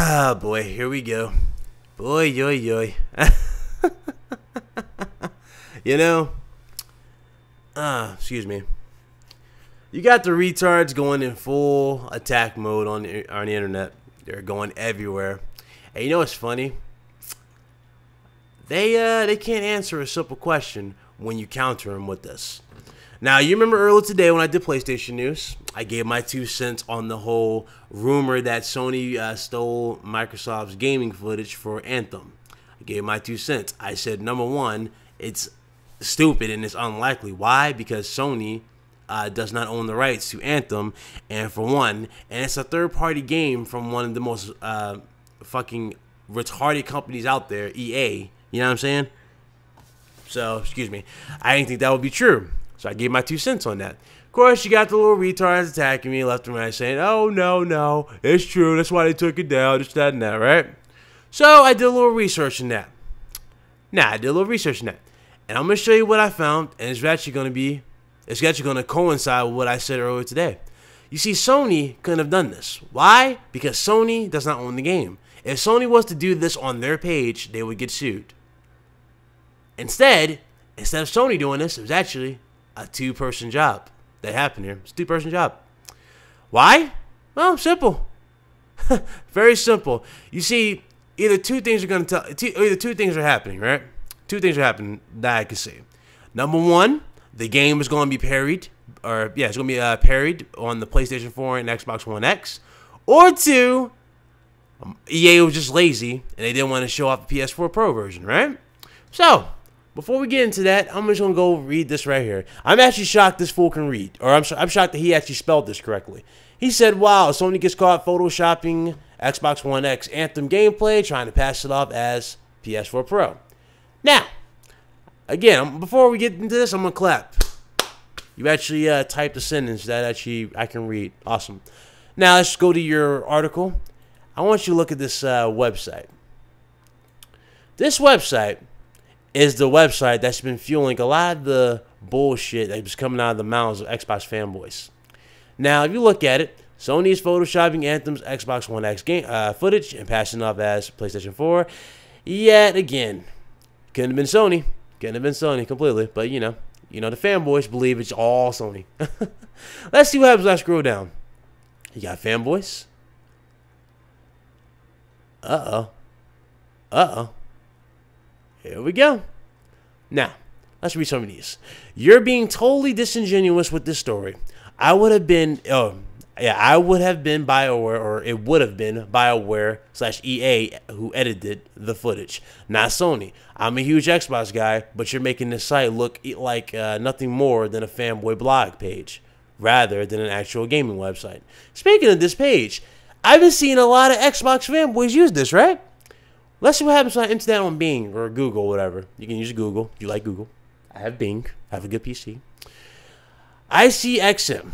Ah, boy, here we go. Boy, yo, yo. You know, excuse me. You got the retards going in full attack mode on the internet. They're going everywhere. And you know what's funny? They can't answer a simple question when you counter them with this. Now, you remember earlier today when I did PlayStation News, I gave my 2 cents on the whole rumor that Sony stole Microsoft's gaming footage for Anthem. I gave my 2 cents. I said, number one, it's stupid and it's unlikely. Why? Because Sony does not own the rights to Anthem, and for one, and it's a third-party game from one of the most fucking retarded companies out there, EA. You know what I'm saying? So, excuse me. I didn't think that would be true. So I gave my 2 cents on that. Of course, you got the little retards attacking me left and right saying, oh, no, it's true. That's why they took it down, this, that, and that, right? So I did a little research in that. And I'm going to show you what I found, and it's actually going to coincide with what I said earlier today. You see, Sony couldn't have done this. Why? Because Sony does not own the game. If Sony was to do this on their page, they would get sued. Instead of Sony doing this, it was actually a 2-person job that happened here. It's a 2-person job. Why? Well, simple. Very simple. You see, either two things are happening, right? 2 things are happening that I can see. Number one, the game is going to be parried, it's going to be parried on the PlayStation 4 and Xbox One X. Or 2, EA was just lazy and they didn't want to show off the PS4 Pro version, right? So, before we get into that, I'm just going to go read this right here. I'm actually shocked this fool can read. Or I'm shocked that he actually spelled this correctly. He said, wow, Sony gets caught photoshopping Xbox One X Anthem gameplay, trying to pass it off as PS4 Pro. Now, again, before we get into this, I'm going to clap. You actually typed a sentence that actually I can read. Awesome. Now, let's go to your article. I want you to look at this website. This website is the website that's been fueling a lot of the bullshit that's coming out of the mouths of Xbox fanboys. Now, if you look at it, Sony is photoshopping Anthem's Xbox One X game footage and passing off as PlayStation 4. Yet again, couldn't have been Sony. Couldn't have been Sony completely. But, you know the fanboys believe it's all Sony. Let's see what happens when I scroll down. You got fanboys. Uh-oh. Here we go. Now, let's read some of these. You're being totally disingenuous with this story. I would have been BioWare, or it would have been BioWare/EA who edited the footage, not Sony. I'm a huge Xbox guy, but you're making this site look like nothing more than a fanboy blog page, rather than an actual gaming website. Speaking of this page, I've been seeing a lot of Xbox fanboys use this, right? Let's see what happens when I enter that on Bing or Google, whatever. You can use Google if you like Google. I have Bing. I have a good PC. I see XM.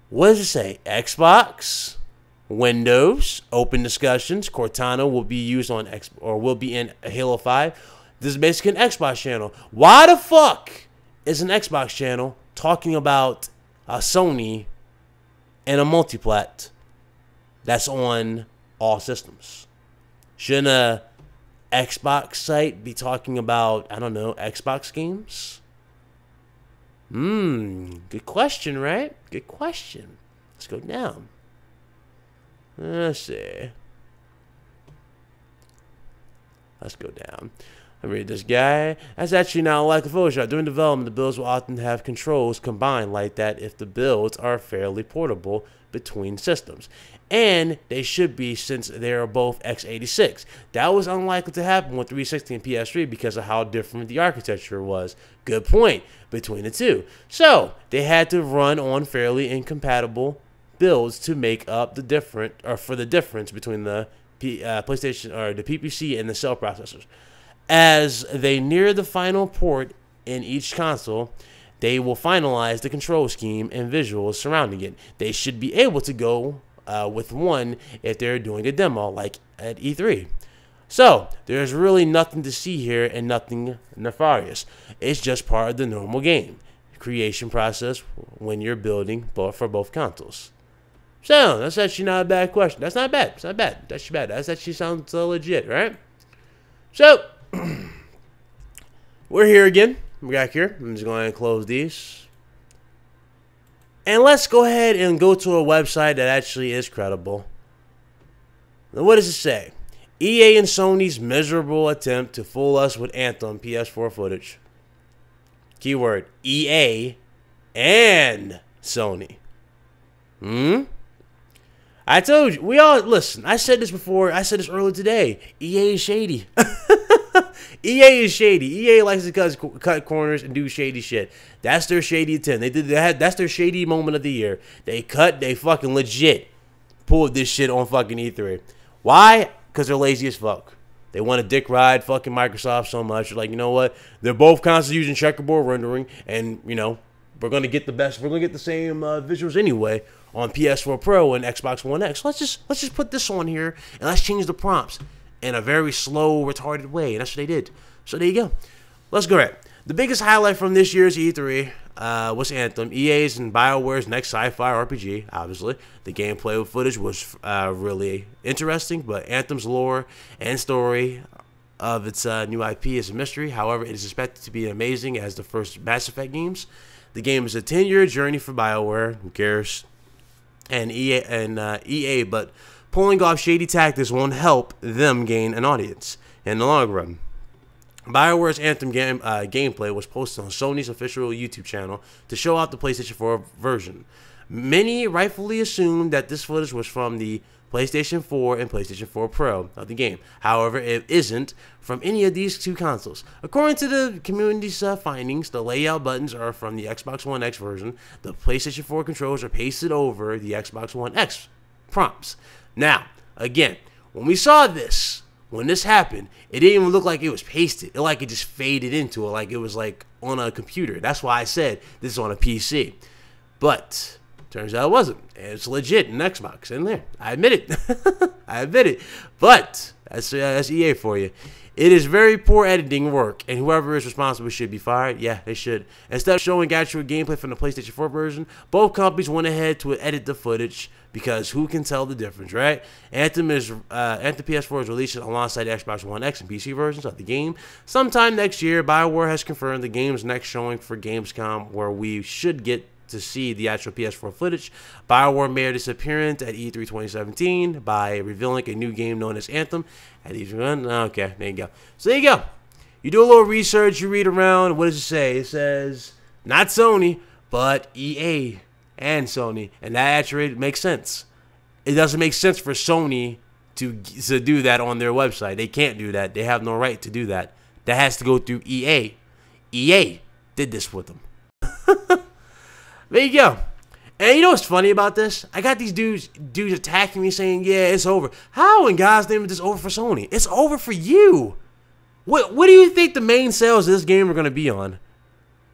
What does it say? Xbox, Windows, open discussions. Cortana will be used on will be in Halo 5. This is basically an Xbox channel. Why the fuck is an Xbox channel talking about Sony and a multiplat that's on all systems? Shouldn't a Xbox site be talking about, I don't know, Xbox games? Good question, right? Good question. Let's go down. Let's see. Let's go down. I read this guy. That's actually not like a Photoshop. During development, the builds will often have controls combined like that if the builds are fairly portable between systems. And they should be, since they are both x86. That was unlikely to happen with 360 and PS3 because of how different the architecture was. Good point between the two. So they had to run on fairly incompatible builds to make up the difference between the PlayStation or the PPC and the cell processors. As they near the final port in each console, they will finalize the control scheme and visuals surrounding it. They should be able to go with one if they're doing a demo like at E3. So there's really nothing to see here and nothing nefarious. It's just part of the normal game creation process when you're building for both consoles. So that's actually not a bad question. That's not bad. It's not bad. That's bad. That's actually sounds legit, right? So we're here again. We're back here. I'm just going to close these. And let's go ahead and go to a website that actually is credible. Now, what does it say? EA and Sony's miserable attempt to fool us with Anthem PS4 footage. Keyword, EA and Sony. I told you. We all, listen, I said this before. I said this earlier today. EA is shady. EA is shady. EA likes to cut corners and do shady shit. That's their shady attempt. That's their shady moment of the year. They fucking legit pulled this shit on fucking E3. Why? Because they're lazy as fuck. They want to dick ride fucking Microsoft so much. They're like, you know what? They're both constantly using checkerboard rendering, and you know, we're gonna get the best. We're gonna get the same visuals anyway on PS4 Pro and Xbox One X. Let's just put this on here and let's change the prompts in a very slow, retarded way. And that's what they did. So there you go. Let's go ahead. The biggest highlight from this year's E3 was Anthem. EA's and BioWare's next sci-fi RPG, obviously. The gameplay footage was really interesting, but Anthem's lore and story of its new IP is a mystery. However, it is expected to be amazing as the first Mass Effect games. The game is a 10-year journey for BioWare. Who cares? And EA, but pulling off shady tactics won't help them gain an audience in the long run. BioWare's Anthem gameplay was posted on Sony's official YouTube channel to show out the PlayStation 4 version. Many rightfully assumed that this footage was from the PlayStation 4 and PlayStation 4 Pro of the game. However, it isn't from any of these two consoles. According to the community's findings, the layout buttons are from the Xbox One X version. The PlayStation 4 controls are pasted over the Xbox One X prompts. Now, again, when we saw this, when this happened, it didn't even look like it was pasted. It just faded into it, like it was like on a computer. That's why I said this is on a PC. But turns out it wasn't. It's legit in Xbox in there. I admit it. I admit it. But that's EA for you. It is very poor editing work, and whoever is responsible should be fired. Yeah, they should. Instead of showing actual gameplay from the PlayStation 4 version, both companies went ahead to edit the footage because who can tell the difference, right? Anthem PS4 is released alongside the Xbox One X and PC versions of the game. Sometime next year, BioWare has confirmed the game's next showing for Gamescom, where we should get to see the actual PS4 footage. BioWare made its appearance at E3 2017 by revealing a new game known as Anthem. Okay, there you go. So there you go. You do a little research, you read around. What does it say? It says not Sony, but EA and Sony, and that actually makes sense. It doesn't make sense for Sony to do that on their website. They can't do that. They have no right to do that. That has to go through EA. EA did this with them. There you go. And you know what's funny about this? I got these dudes attacking me saying, yeah, it's over. How in God's name is this over for Sony? It's over for you. What do you think the main sales of this game are going to be on?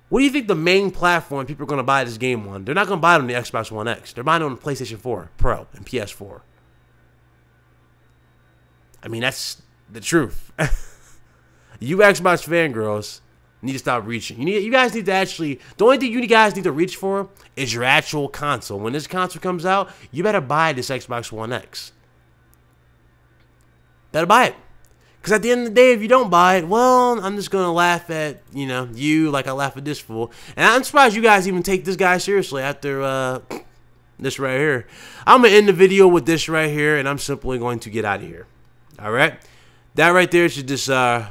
What do you think the main platform people are going to buy this game on? They're not going to buy it on the Xbox One X. They're buying it on the PlayStation 4 Pro and PS4. I mean, that's the truth. You Xbox fangirls need to stop reaching. You guys need to actually, the only thing you guys need to reach for is your actual console. When this console comes out, you better buy this Xbox One X. Better buy it. Because at the end of the day, if you don't buy it, well, I'm just going to laugh at, you like I laugh at this fool. And I'm surprised you guys even take this guy seriously after this right here. I'm going to end the video with this right here, and I'm simply going to get out of here. All right? That right there should just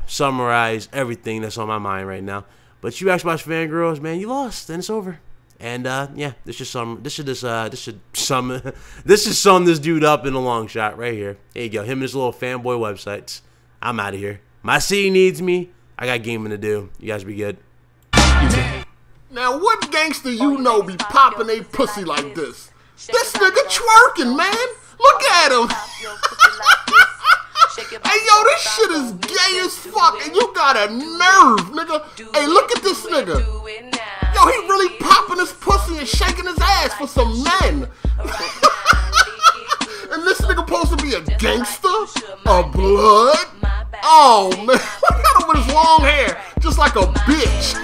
summarize everything that's on my mind right now. But you Xbox fangirls, man, you lost, and it's over. And yeah, this should sum this dude up in a long shot right here. There you go, him and his little fanboy websites. I'm out of here. My city needs me. I got gaming to do. You guys be good. Now what gangster you know be popping a pussy like this? This nigga twerking, man. Look at him. Hey, yo, this shit is gay as fuck, and you got a nerve, nigga. Hey, look at this nigga. Yo, he really popping his pussy and shaking his ass for some men. And this nigga supposed to be a gangster? A blood? Oh, man. Look at him with his long hair, just like a bitch.